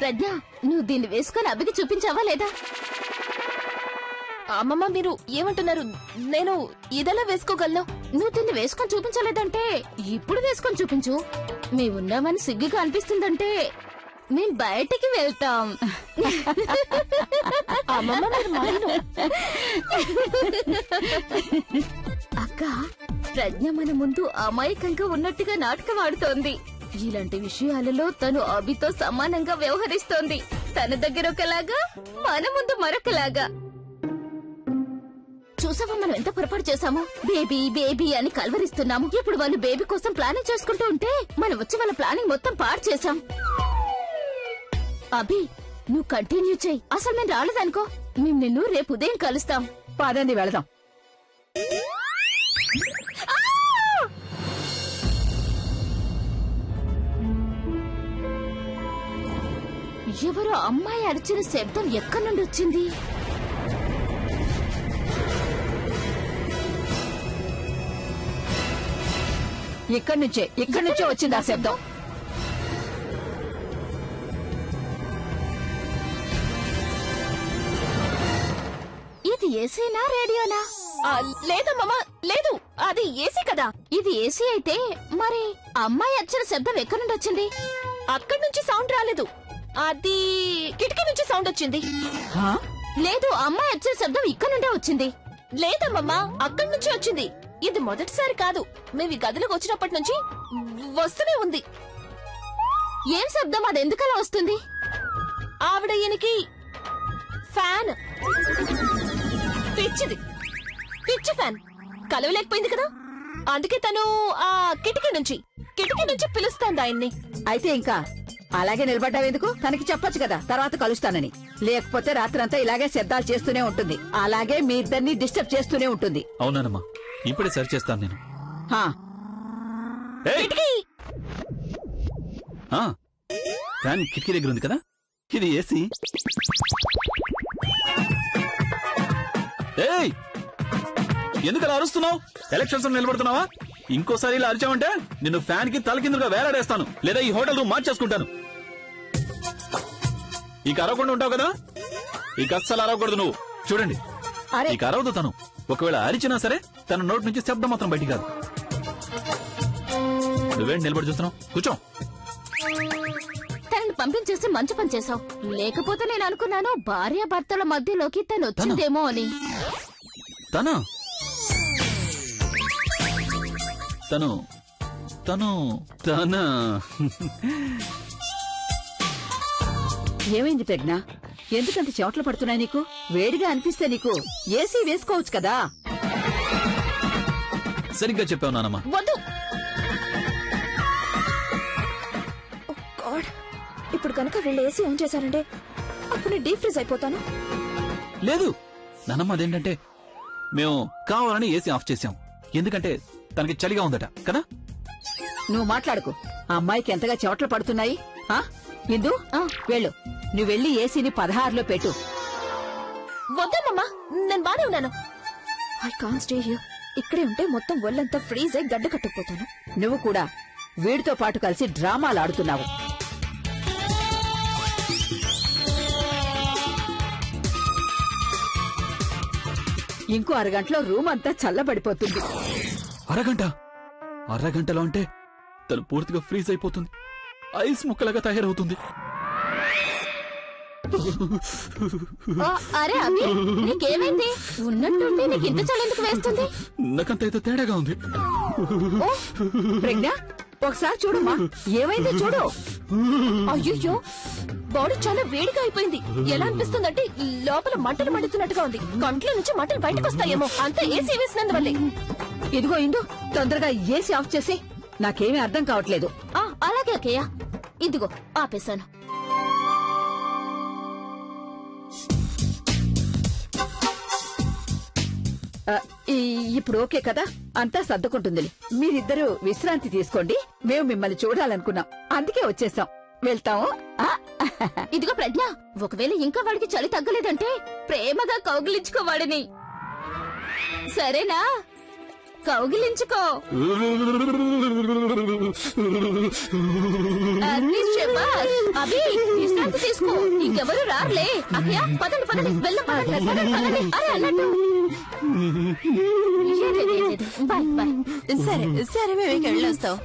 ప్రజ్ఞ, నువ్వు దీన్ని వేసుకొని అబ్బికి చూపించావా లేదా? అమ్మమ్మ, మీరు ఏమంటున్నారు? నేను ఇదెలా వేసుకోగలను? నువ్వు దీన్ని వేసుకొని చూపించలేదంటే ఇప్పుడు వేసుకొని చూపించు. మేమున్నామని సిగ్గుగా అనిపిస్తుందంటే మేం బయటికి వెళ్తాం. అమ్మమ్మ, అక్క, ప్రజ్ఞ మన ముందు అమాయకంగా ఉన్నట్టుగా నాటకం ఆడుతోంది. ఇలాంటి విషయాలలో తను అభితో సమానంగా వ్యవహరిస్తోంది. తన దగ్గర ఒకలాగా, మన ముందు మరొకలాగా. చూసావా మనం ఎంత పొరపాటు చేశాము? బేబీ బేబీ అని కలవరిస్తున్నాము. ఇప్పుడు వాళ్ళు బేబీ కోసం ప్లానింగ్ చేసుకుంటూ ఉంటే మనం వచ్చి వాళ్ళ ప్లానింగ్ మొత్తం పాడు చేశాం. అభి, నువ్వు కంటిన్యూ చెయ్యి. అసలు మేము రాలేదనుకో, మేము నిన్ను రేపు ఉదయం కలుస్తాం. పదండి వెళదాం. ఎవరో అమ్మాయి అరిచిన శబ్దం ఎక్కడి నుండి వచ్చింది? ఇక్కడి నుంచే వచ్చింది ఆ శబ్దం. ఇది ఏసీనా రేడియోనా? లేదమ్మా, లేదు, అది ఏసీ కదా. ఇది ఏసీ అయితే మరి అమ్మాయి అరిచిన శబ్దం ఎక్కడి నుండి వచ్చింది? అక్కడి నుంచి సౌండ్ రాలేదు, అది కిటికీ నుంచి సౌండ్ వచ్చింది. లేదు, అమ్మాయి అరిచిన శబ్దం ఇక్కడ నుండే వచ్చింది. లేదమ్మమ్మా, అక్కడి నుంచి వచ్చింది. ఇది మొదటిసారి కాదు, మేము ఈ గదిలోకి వచ్చినప్పటి నుంచి వస్తూనే ఉంది. ఏం శబ్దం? అది ఎందుకలా వస్తుంది? ఆవిడ ఈయనకి ఫ్యాన్ పిచ్చి ఫ్యాన్ కలవలేకపోయింది కదా, అందుకే తను ఆ కిటికీ నుంచి పిలుస్తాంది ఆయన్ని. అయితే ఇంకా అలాగే నిలబడ్డావెందుకు? తనకి చెప్పొచ్చు కదా తర్వాత కలుస్తానని. లేకపోతే రాత్రంతా ఇలాగే శబ్దాలు చేస్తూనే ఉంటుంది. అలాగే మీ ఇద్దరిని డిస్టర్బ్ చేస్తూనే ఉంటుంది. అవునానమ్మా, ఇప్పుడే సరి చేస్తాను నేను. ఫ్యాన్ కిటికీ దగ్గర ఉంది కదా, ఇది ఏసీ. ఏయ్, ఎందుకు అలా అరుస్తున్నావు? ఎలక్షన్స్ నిలబడుతున్నావా? ఇంకోసారి ఇలా అరిచావంటే నిన్ను ఫ్యాన్ కి తల కిందగా వేలాడేస్తాను, లేదా ఈ హోటల్ రూమ్ మార్చేసుకుంటాను. ఇక అరవకుండా ఉంటావు కదా, ఇక అస్సలు అరవకూడదు నువ్వు. చూడండి, ఇక అరవదు తను. ఒకవేళ అరిచినా సరే తన నోటి నుంచి శబ్దం మాత్రం బయటికి కాదు. నువ్వేంటి నిలబడి చూస్తున్నావు? కూర్చో. తనని పంపించేసి మంచి పని చేసావు. లేకపోతే నేను అనుకున్నాను భార్యాభర్తల మధ్యలోకి తను వచ్చిందేమో అని. తన ఏమైంది ప్రజ్ఞ? ఎందుకంత చెమటలు పడుతున్నాయి నీకు? వేడిగా అనిపిస్తే నీకు ఏసీ వేసుకోవచ్చు కదా. సరిగ్గా చెప్పావు నానమ్మా. వద్దు, ఇప్పుడు కనుక వీళ్ళు ఏసీ ఆన్ చేశారంటే అప్పుడు నేను డీప్ ఫ్రీజ్ అయిపోతాను. లేదు నానమ్మ, అదేంటంటే మేము కావాలని ఏసీ ఆఫ్ చేసాం, ఎందుకంటే తనకి చలిగా ఉందట కదా. నువ్వు మాట్లాడుకు. ఆ అమ్మాయికి ఎంతగా చెమటలు పడుతున్నాయి. ఇందు, వెళ్ళు. నువ్వు వెళ్ళి ఏసీని 16లో పెట్టు. వద్దమ్మమ్మా, నేను బానే ఉన్నాను. I can't stay here. ఇక్కడే ఉంటే మొత్తం ఒళ్ళంతా ఫ్రీజ్ అయి గడ్డ కట్టుకుపోతాను. నువ్వు కూడా వీడితో పాటు కలిసి డ్రామాలు ఆడుతున్నావు. ఇంకో అరగంటలో రూమ్ అంతా చల్లబడిపోతుంది. అరగంటలో అంటే తను పూర్తిగా ఫ్రీజ్ అయిపోతుంది, ఐస్ ముక్కలాగా తయారవుతుంది. అరే అభి, నీకేమైంది? ఉన్నట్టుండి నీకు ఇంత చల్లెందుకు వేస్తుంది? నాకంత ఏదో తేడాగా ఉంది. ప్రజ్ఞ, ఒకసారి చూడమ్మా, ఏమైందో చూడు. అయ్యో, బాడీ చాలా వేడిగా అయిపోయింది. ఎలా అనిపిస్తుందంటే లోపల మంటలు మండుతున్నట్టుగా ఉంది. కంట్లో నుంచి మంటలు బయటకు వస్తాయేమో, అంతా ఏసీ వేసినందువల్లే. ఇదిగో ఇందు, తొందరగా ఏసీ ఆఫ్ చేసి. నాకేమీ అర్థం కావట్లేదు. అలాగే అక్కయ్య, ఇదిగో ఆపేశాను. ఇప్పుడు ఓకే కదా, అంతా సర్దుకుంటుంది. మీరిద్దరూ విశ్రాంతి తీసుకోండి. మేము మిమ్మల్ని చూడాలనుకున్నాం, అందుకే వచ్చేసాం. వెళ్తాము. ఇదిగో ప్రజ్ఞ, ఒకవేళ ఇంకా వాడికి చలి తగ్గలేదంటే ప్రేమగా కౌగిలించుకోవాడిని, సరేనా? కౌగిలించుకో. అభి విశ్రాంతి తీసుకో, ఇంకెవరు రారులే. అక్కయ్య పదండి పదండి, వెళ్దాం పదండి, పదండి, పదండి. అరే అన్నట్టు బాయ్ బాయ్. సరే సరే, మేము వెళ్ళొస్తాం.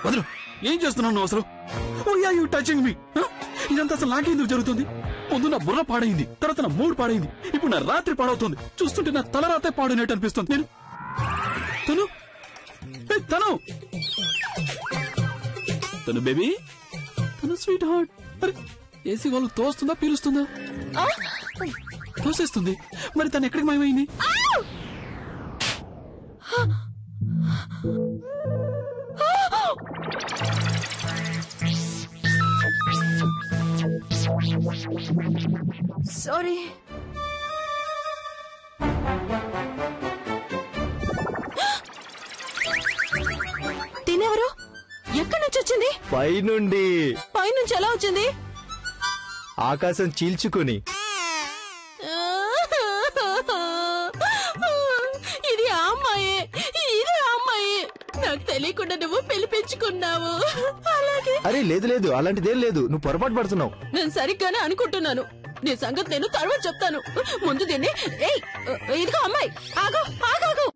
వదలు, ఏం చేస్తున్నావు నువ్వు అసలు? యూ టచింగ్ మీ. ఇదంతా అసలు నాకెందుకు జరుగుతుంది? ముందు నా బుర్ర పాడైంది, తర్వాత నా మూడ్ పాడైంది, ఇప్పుడు నా రాత్రి పాడవుతుంది. చూస్తుంటే నా తలరాతే పాడినట్టు అనిపిస్తుంది. నేను తను తను బేబీ, తను స్వీట్ హార్ట్. అరే ఏసీ వాళ్ళు తోస్తుందా పీలుస్తుందా? తోసేస్తుంది. మరి తను ఎక్కడికి మాయమైంది? సారీ. తినేవరు? ఎక్కడి నుంచి వచ్చింది? పైనుండి. పైనుంచి ఎలా వచ్చింది? ఆకాశం చీల్చుకుని. ఇది ఆ అమ్మాయే, ఇది ఆ అమ్మాయి. నాకు తెలియకుండా నువ్వు పిలిపించుకున్నావు. అలాగే. అరే లేదు లేదు, అలాంటిదేం లేదు, నువ్వు పొరపాటు పడుతున్నావు. నేను సరిగ్గానే అనుకుంటున్నాను. నీ సంగతి నేను తర్వాత చెప్తాను. ముందు దీన్ని. ఏయ్ ఇదిగో అమ్మాయి, ఆగు ఆగాగు.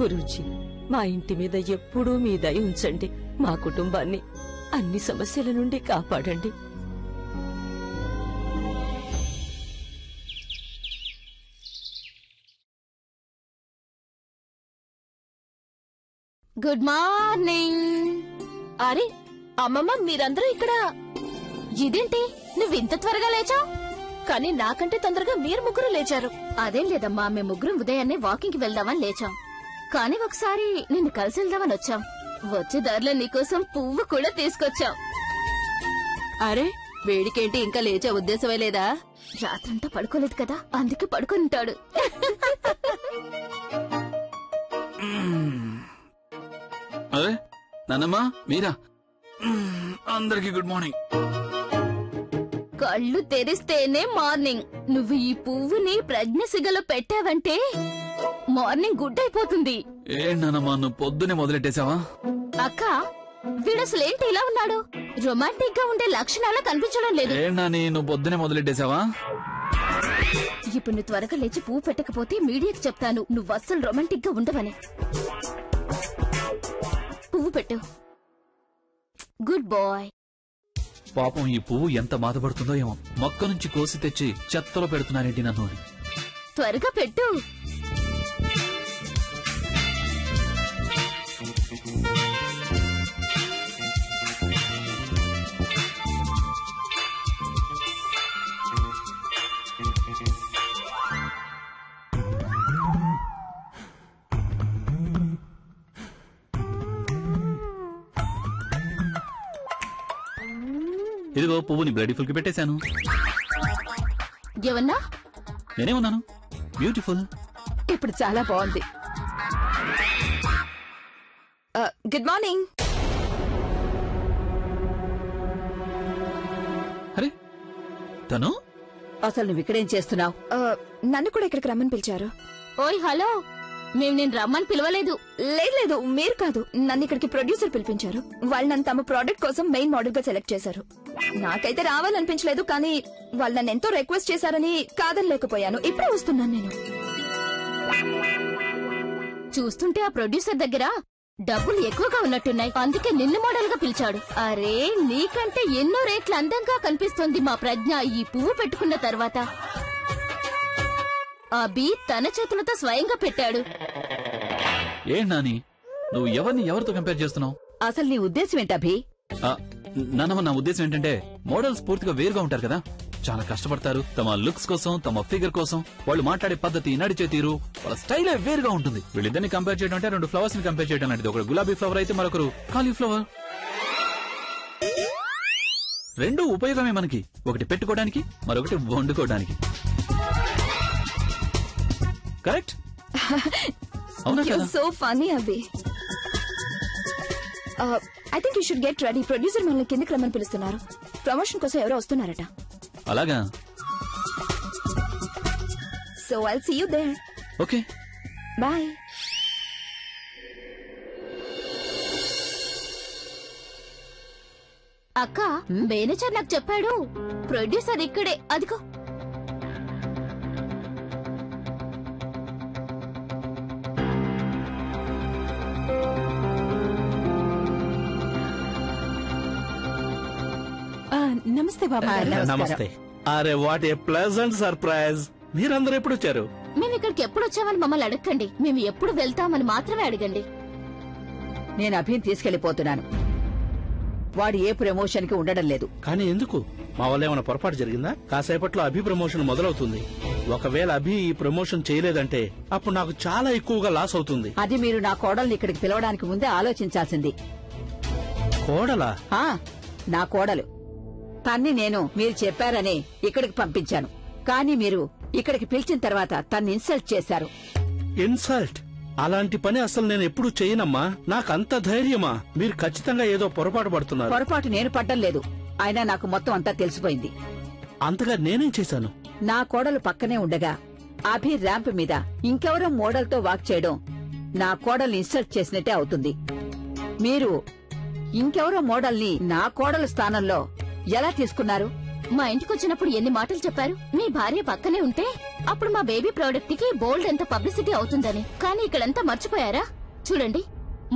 గురూజీ, మా ఇంటి మీద ఎప్పుడూ మీ దయ ఉంచండి. మా కుటుంబాన్ని అన్ని సమస్యల నుండి కాపాడండి. Good morning. అరే అమ్మమ్మ, మీరందరూ ఇక్కడ? ఇదేంటి నువ్వు ఇంత త్వరగా లేచావు? కానీ నాకంటే తొందరగా మీరు ముగ్గురు లేచారు. అదేం లేదమ్మా, మేము ముగ్గురం ఉదయాన్నే వాకింగ్ కి వెళ్దామని లేచాం. కానీ ఒకసారి నిన్ను కలిసి వెళ్దామని వచ్చాం. వచ్చే దారిలో నీకోసం పువ్వు కూడా తీసుకొచ్చాం. అరే వేడికేంటి, ఇంకా లేచే ఉద్దేశమే లేదా? రాత్రంతా పడుకోలేదు కదా, అందుకే పడుకొని ఉంటాడు. అరే నానమ్మా, మీరా? అందరికి గుడ్ మార్నింగ్. కళ్ళు తెరిస్తేనే మార్నింగ్. నువ్వు ఈ పువ్వుని ప్రజ్ఞసిగలో పెట్టావంటే మార్నింగ్ గుడ్ అయిపోతుంది. ఏ నానమ్మా, నువ్వు పొద్దునే మొదలెట్టేశావా? అక్క, వీడసలేంటి ఇలా ఉన్నాడు? రొమాంటిక్ గా ఉండే లక్షణాలు కనిపించడం లేదు. ఏ నాని, నువ్వు పొద్దునే మొదలెట్టేశావా? ఇప్పుడు నువ్వు త్వరగా లేచి పువ్వు పెట్టకపోతే మీడియాకి చెప్తాను నువ్వు అస్సలు రొమాంటిక్ గా ఉండవని. పువ్వు పెట్టు. Good boy. పాపం ఈ పువ్వు ఎంత బాధపడుతుందో ఏమో. మొక్క నుంచి కోసి తెచ్చి చెత్తలో పెడుతున్నారేంటి నన్ను? త్వరగా పెట్టు. ఇదిగో పువ్వుని బ్లడీ ఫుల్ కి పెట్టేశాను. ఏమన్నా? నేనేమన్నాను? బ్యూటిఫుల్. ఇప్పుడు చాలా బాగుంది. Good morning. అరే తను అసలు నువ్వు ఇక్కడేం చేస్తున్నావు? నన్ను కూడా ఇక్కడికి రమ్మని పిలిచారు. ఓయ్ హలో, మేము నేను రమ్మని పిలవలేదు. లేదు మీరు కాదు, నన్ను ఇక్కడికి ప్రొడ్యూసర్ పిలిపించారు. వాళ్ళు నన్ను తమ ప్రోడక్ట్ కోసం మెయిన్ మోడల్ గా సెలెక్ట్ చేశారు. నాకైతే రావాలనిపించలేదు, కానీ వాళ్ళు నన్ను ఎంతో రిక్వెస్ట్ చేశారని కాదనలేకపోయాను. ఇప్పుడే వస్తున్నాను నేను. చూస్తుంటే ఆ ప్రొడ్యూసర్ దగ్గర డబ్బులు ఎక్కువగా ఉన్నట్టున్నాయి, అందుకే నిన్ను మోడల్ గా పిలిచాడు. అరే నీకంటే ఎన్నో రేట్లు అందంగా కనిపిస్తుంది మా ప్రజ్ఞ ఈ పువ్వు పెట్టుకున్న తర్వాత. అభి తన చేతులతో స్వయంగా పెట్టాడు. ఏం నాని, నువ్వు ఎవరిని ఎవరితో కంపేర్ చేస్తున్నావు? అసలు నీ ఉద్దేశం ఏంటి అభి? నానమ్మ, నా ఉద్దేశం ఏంటంటే మోడల్స్ పూర్తిగా వేరుగా ఉంటారు కదా, చాలా కష్టపడతారు తమ లుక్స్ కోసం, తమ ఫిగర్ కోసం. వాళ్ళు మాట్లాడే పద్ధతి, నడిచే తీరు, వాళ్ళ స్టైలే వేరుగా ఉంటుంది. వీళ్ళిద్దరిని కంపేర్ చేయడం అంటే రెండు ఫ్లవర్స్ ని కంపేర్ చేయడం లాంటిది. ఒకరు గులాబీ ఫ్లవర్ అయితే మరొకరు కాలీఫ్లవర్. రెండు ఉపయోగమే మనకి, ఒకటి పెట్టుకోవడానికి, మరొకటి వండుకోవడానికి. కరెక్ట్? అవునా కదా? So funny Abhi. I think you should get ready. Producer మనల్ని కిందకి రమ్మని పిలుస్తున్నారు. ప్రమోషన్ కోసం ఎవరో వస్తున్నారట. అలాగా? So I'll see you there. Okay, bye. అక్క, మేనేజర్ నాకు చెప్పాడు ప్రొడ్యూసర్ ఇక్కడే. అదిగో. నమస్తే బాబా. నమస్తే. అరే వాట్ ఏ ప్లెజెంట్ సర్ప్రైజ్. మీరందరూ ఎప్పుడు వచ్చారు? మేము ఇక్కడికి ఎప్పుడు వచ్చామని మమ్మల్ని అడగండి, మేము ఎప్పుడు వెళ్తామని మాత్రమే అడగండి. నేను అభిని తీసుకెళ్లిపోతున్నాను. వాడు ఏ ప్రమోషన్ కి ఉండడం లేదు. కానీ ఎందుకు? మా వల్ల ఏమైనా పొరపాటు జరిగిందా? కాసేపట్లో అభి ప్రమోషన్ మొదలవుతుంది. ఒకవేళ అభి ఈ ప్రమోషన్ చేయలేదంటే అప్పుడు నాకు చాలా ఎక్కువగా లాస్ అవుతుంది. అది మీరు నా కోడల్ని ఇక్కడికి పిలవడానికి ముందే ఆలోచించాల్సింది. కోడలా? నా కోడలు. తన్ని నేను మీరు చెప్పారని ఇక్కడికి పంపించాను, కానీ మీరు ఇక్కడికి పిలిచిన తర్వాత తన్ని ఇన్సల్ట్ చేశారు. ఇన్సల్ట్? అలాంటి పని అసలు నేను ఎప్పుడు చేయనమ్మా. నాకంత ధైర్యమా? మీరు ఖచ్చితంగా ఏదో పొరపాటు పడుతున్నారు. పొరపాటు నేను పడ్డం లేదు, అయినా నాకు మొత్తం అంతా తెలిసిపోయింది. అంతగా నేనేం చేశాను? నా కోడలు పక్కనే ఉండగా అభి ర్యాంప్ మీద ఇంకెవరో మోడల్తో వాక్ చేయడం నా కోడల్ని ఇన్సల్ట్ చేసినట్టే అవుతుంది. మీరు ఇంకెవరో మోడల్ని నా కోడలు స్థానంలో ఎలా తీసుకున్నారు? మా ఇంటికి వచ్చినప్పుడు ఎన్ని మాటలు చెప్పారు. మీ భార్య పక్కనే ఉంటే అప్పుడు మా బేబీ ప్రోడక్ట్ కి బోల్డ్ ఎంత పబ్లిసిటీ అవుతుందని. కానీ ఇక్కడంతా మర్చిపోయారా? చూడండి,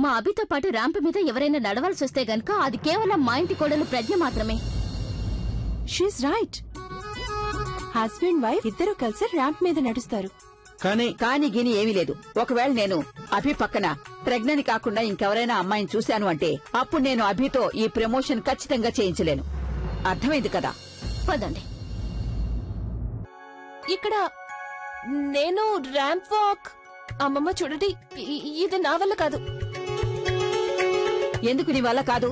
మా అభితో పాటు ర్యాంప్ మీద ఎవరైనా నడవాల్సి వస్తే గనక అది కేవలం మా ఇంటి కోడలు ప్రజ్ఞ మాత్రమే. She's right. హస్బెండ్ వైఫ్ ఇద్దరు కలిసి ర్యాంప్ మీద నడుస్తారు. కానీ గిని ఏమీ లేదు. ఒకవేళ నేను అభి పక్కన ప్రెగ్నెంట్ కాకుండా ఇంకెవరైనా అమ్మాయిని చూశాను అంటే అప్పుడు నేను అభితో ఈ ప్రమోషన్ ఖచ్చితంగా చేయించలేను. అర్థమైంది కదా? పదండి. ఇక్కడ నేను ర్యాంప్ వాక్. అమ్మమ్మ చూడండి, ఇది నా వల్ల కాదు. ఎందుకు నీ వల్ల కాదు?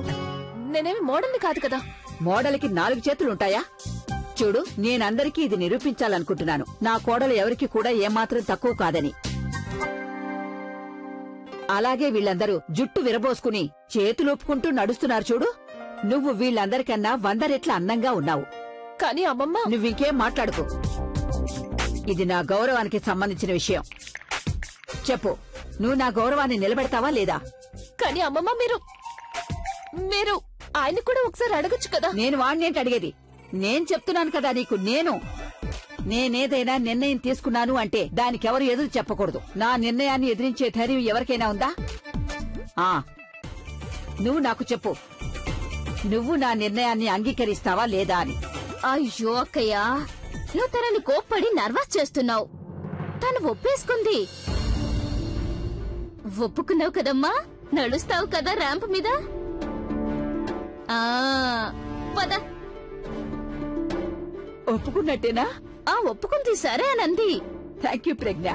నేనేమి మోడల్ని కాదు కదా. మోడల్కి 4 చేతులుంటాయా? చూడు, నేనందరికీ ఇది నిరూపించాలనుకుంటున్నాను. నా కోడలు ఎవరికి కూడా ఏమాత్రం తక్కువ కాదని. అలాగే వీళ్ళందరూ జుట్టు విరబోసుకుని చేతులొప్పుకుంటూ నడుస్తున్నారు చూడు. నువ్వు వీళ్ళందరికన్నా 100 రెట్ల అందంగా ఉన్నావు. కానీ అమ్మమ్మ, నువ్వింకేం మాట్లాడుకో. ఇది నా గౌరవానికి సంబంధించిన విషయం. చెప్పు, నువ్వు నా గౌరవాన్ని నిలబెడతావా లేదా? కానీ అమ్మమ్మ, మీరు ఆయన కూడా ఒకసారి అడగచ్చు కదా. నేను వాణ్ణేంటి అడిగేది? నేను చెప్తున్నాను కదా నీకు. నేనేదైనా నిర్ణయం తీసుకున్నాను అంటే దానికెవరు ఎదురు చెప్పకూడదు. నా నిర్ణయాన్ని ఎదిరించే ధైర్యం ఎవరికైనా ఉందా? నువ్వు నాకు చెప్పు, నువ్వు నా నిర్ణయాన్ని అంగీకరిస్తావా లేదా అని. అయ్యో అక్కయ్య, నువ్వు తనని కోప్పడి నర్వస్ చేస్తున్నావు. తను ఒప్పేసుకుంది. ఒప్పుకున్నావు కదమ్మా, నడుస్తావు కదా ర్యాంప్ మీద. పద. ఒప్పుకున్నట్టేనా? ఒప్పుకుంది, సరే అనంది. థ్యాంక్ యూ ప్రజ్ఞ.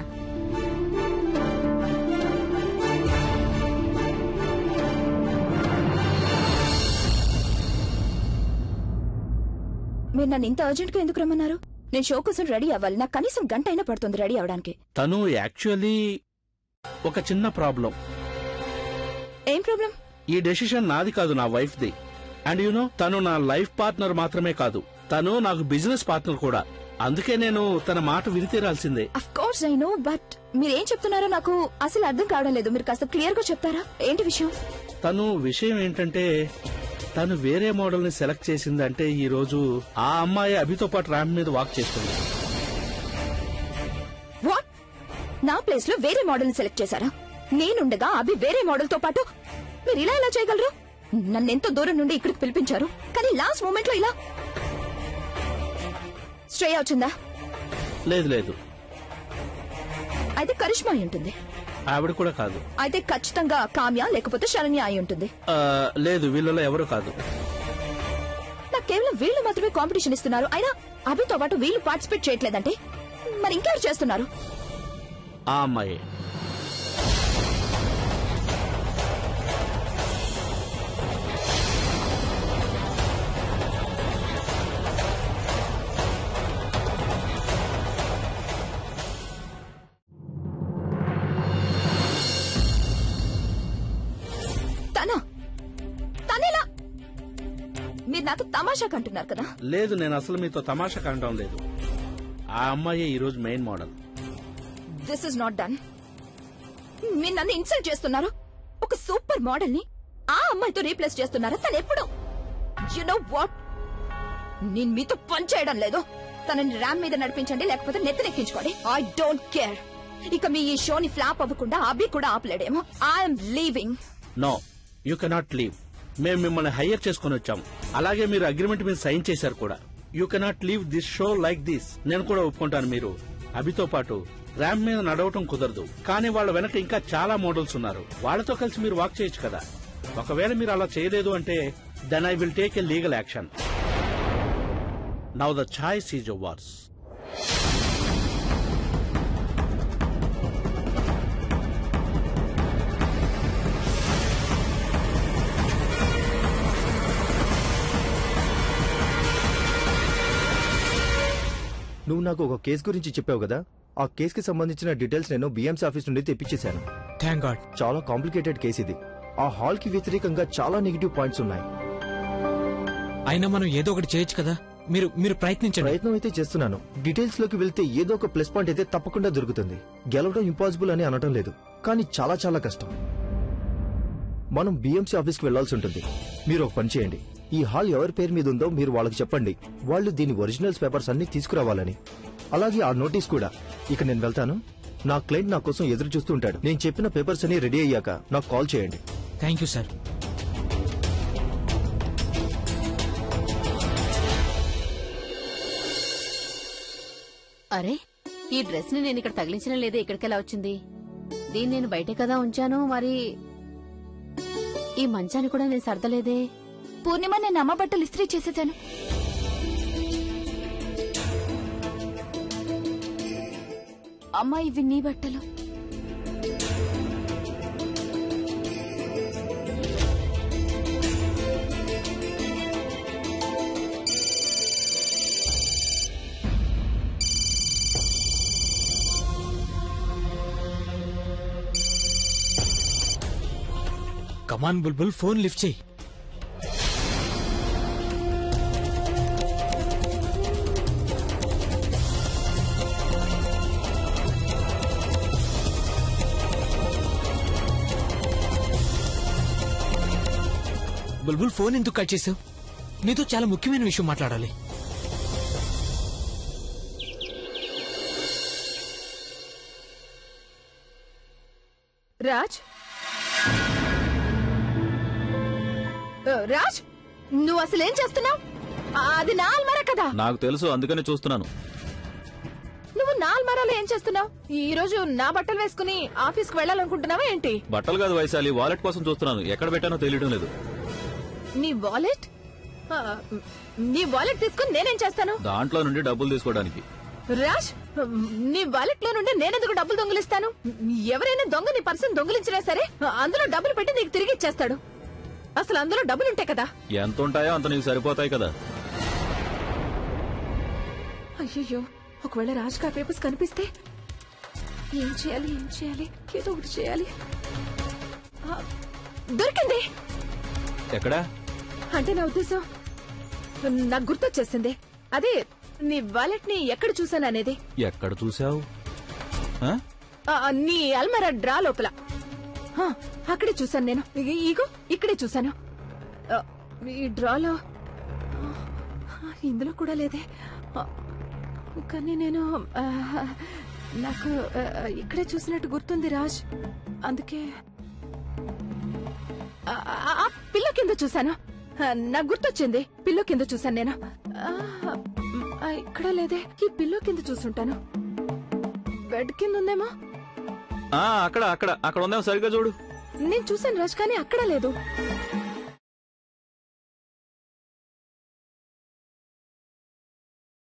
మీరు నన్ను ఇంత అర్జెంట్ గా ఎందుకు రమ్మన్నారు? నేను షో కోసం రెడీ అవ్వాలి. నాకు కనీసం గంట అయినా పడుతుంది రెడీ అవడానికి. తను యాక్చువల్లీ ఒక చిన్న ప్రాబ్లం. ఏం ప్రాబ్లం? ఈ డెసిషన్ నాది కాదు, నా వైఫ్ ది. అండ్ యునో తను నా లైఫ్ పార్ట్నర్ మాత్రమే కాదు, తను నాకు బిజినెస్ పార్ట్నర్ కూడా. అందుకే నేను తన మాట విని తీరాల్సిందే. Of course I know, but మీరేం చెప్తున్నారో నాకు అసలు అర్థం కావడం లేదు. మీరు కాస్త క్లియర్ గా చెప్తారా? ఏంటి విషయం? తను విషయం ఏంటంటే, తను వేరే మోడల్ ని సెలెక్ట్ చేసిందంటే ఈ రోజు ఆ అమ్మాయి అభితో పాటు ర్యాంప్ మీద వాక్ చేస్తుంది. వాట్? నా ప్లేస్ లో వేరే మోడల్ ని సెలెక్ట్ చేశారా? నేనుండగా అభి వేరే మోడల్ తో పాటు మీరు ఇలా ఎలా చేయగలరు? నన్నెంతో దూరం నుండి ఇక్కడికి పిలిపించారు, కానీ లాస్ట్ మూమెంట్ లో ఇలా. శ్రేయ వచ్చిందా? లేదు లేదు, అయితే కరిష్మా అయి ఉంటుంది. ఆవిడ కూడా కాదు. అయితే ఖచ్చితంగా కామ్య లేకపోతే శరణ్య అయి ఉంటుంది. లేదు, వీళ్ళలో ఎవరు కాదు. నాకు కేవలం వీళ్ళు మాత్రమే కాంపిటీషన్ ఇస్తున్నారు, అయినా అభితో పాటు వీళ్ళు పార్టిసిపేట్ చేయట్లేదంటే మరి ఇంకెవరు చేస్తున్నారు? ఆ అమ్మాయి. తనేలా? మీరు నాతో తమాషా కంటున్నారు కదా? లేదు, నేను అసలు మీతో తమాషా కంటం లేదు. ఆ అమ్మాయి ఈ రోజు main model. This is not done. మీరు నన్ను ఇన్సల్ట్ చేస్తున్నారు. ఒక సూపర్ మోడల్ ని ఆ అమ్మాయితో రీప్లేస్ చేస్తున్నారా? తను ఎప్పుడు? యు నో వాట్, నేను మీతో పని చేయడం లేదు. తనని ర్యామ్ మీద నడిపించండి, లేకపోతే నెత్తినెక్కించుకోండి. I don't care. ఇక మీ ఈ షోని ఫ్లాప్ అవ్వకుండా అభి కూడా ఆపలేడేమో. I'm leaving. No, you cannot leave. మేము మిమ్మల్ని హైర్ చేసుకుని వచ్చాం, అలాగే మీరు అగ్రిమెంట్ మీద సైన్ చేశారు కూడా. You cannot leave this show like this. నేను కూడా ఒప్పుకుంటాను, మీరు అభితో పాటు ర్యాంప్ మీద నడవటం కుదరదు. కానీ వాళ్ళ వెనక ఇంకా చాలా మోడల్స్ ఉన్నారు, వాళ్ళతో కలిసి మీరు వాక్ చేయొచ్చు కదా. ఒకవేళ మీరు అలా చేయలేదు అంటే then I will take a legal action. Now the choice is yours. నువ్వు నాకు ఒక కేసు గురించి చెప్పావు కదా, ఆ కేసుకి సంబంధించిన డీటెయిల్స్ నేను బిఎంసీ ఆఫీస్ నుండి తెప్పించేశాను. Thank God. చాలా కాంప్లికేటెడ్ కేసు ఇది. ఆ హాల్ కి వ్యతిరేకంగా చాలా నెగిటివ్ పాయింట్స్ ఉన్నాయి. అయినా మనం ఏదో ఒకటి చేయొచ్చు కదా. మీరు ప్రయత్నించండి. ప్రయత్నం అయితే చేస్తున్నాను. డీటెయిల్స్ లోకి వెళ్తే ఏదో ఒక ప్లస్ పాయింట్ అయితే తప్పకుండా దొరుకుతుంది. గెలవడం ఇంపాసిబుల్ అని అనటం లేదు, కానీ చాలా చాలా కష్టం. మనం బిఎంసీ ఆఫీస్కి వెళ్లాల్సి ఉంటుంది. మీరు ఒక పని చేయండి, ఈ హాల్ ఎవరి పేరు మీద ఉందో మీరు వాళ్ళకి చెప్పండి. వాళ్ళు దీని ఒరిజినల్స్ పేపర్స్ అన్ని తీసుకురావాలని. అలాగే ఆ నోటీస్ కూడా. ఇక నేను వెళ్తాను. నా క్లయింట్ నా కోసం ఎదురు చూస్తూ ఉంటాడు. నేను చెప్పిన పేపర్స్ అన్ని రెడీ అయ్యాక నాకు కాల్ చేయండి. Thank you sir. అరే, ఈ డ్రెస్ ని నేను ఇక్కడ తగిలించడం లేదే, ఇక్కడికెలా వచ్చింది? దీన్ని నేను బయటే కదా ఉంచాను, మరి ఈ మంచాన్ని కూడా నేను సర్దలేదే. పూర్ణిమ, నేను అమ్మ బట్టలు ఇస్త్రీ చేసేసాను. అమ్మా, ఇవి నీ బట్టలు. కమాన్ బుల్బుల్, ఫోన్ లిఫ్ట్ చేయి. బుల్బుల్, ఫోన్ ఎందుకు కట్ చేసావు? నీతో చాలా ముఖ్యమైన విషయం మాట్లాడాలి. రాజ్, రాజ్, నువ్వు అసలు ఏం చేస్తున్నావు? అది నా అల్మారా కదా. నాకు తెలుసు, అందుకనే చూస్తున్నాను. నువ్వు నా అల్మారాలో ఏం చేస్తున్నావు? ఈ రోజు నా బట్టలు వేసుకుని ఆఫీస్ కు వెళ్ళాలనుకుంటున్నావా ఏంటి? బట్టలు కాదు వైశాలి, వాలెట్ కోసం చూస్తున్నాను. ఎక్కడ పెట్టానో తెలియడం లేదు. నీ వాలెట్? నీ వాలెట్ తీసుకుని నేనేం చేస్తాను? దాంట్లో నుండి డబ్బులు తీసుకోవడానికి. రాజ్, నీ వాలెట్ లో నుండి నేనెందుకు డబ్బులు దొంగిలిస్తాను? ఎవరైనా దొంగ నీ పర్సన్ దొంగిలించినా సరే అందులో డబ్బులు పెట్టి నీకు తిరిగి ఇచ్చేస్తాడు. అసలు అందులో డబ్బులుంటాయి కదా. ఎంత ఉంటాయో అంత నీకు సరిపోతాయి కదా. అయ్యయ్యో, ఒకవేళ రాజ్ కా పేపర్స్ కనిపిస్తే ఏం చేయాలి ఏదో ఒకటి చేయాలి. దొరికింది. ఎక్కడా? అంటే నా ఉద్దేశం, నాకు గుర్తొచ్చేసింది. అదే నీ వాలెట్ ని ఎక్కడ చూసాననేది. ఎక్కడ చూసావు? నీ అల్మరా డ్రా లోపల. అక్కడే చూసాను నేను. ఇగో ఇక్కడే చూసాను. ఈ డ్రాలో ఇందులో కూడా లేదే. కానీ నేను నాకు ఇక్కడే చూసినట్టు గుర్తుంది రాజ్. అందుకే ఆ పిల్లో కింద చూసాను. నాకు గుర్తొచ్చింది. పిల్లో కింద చూసాను నేను. ఇక్కడ లేదే. ఈ పిల్లో కింద చూసుంటాను. బెడ్ కింద ఉందేమో. అక్కడ అక్కడ అక్కడ ఉందేమో, సరిగ్గా చూడు. నేను చూసాను రాజ్, కానీ అక్కడ లేదు.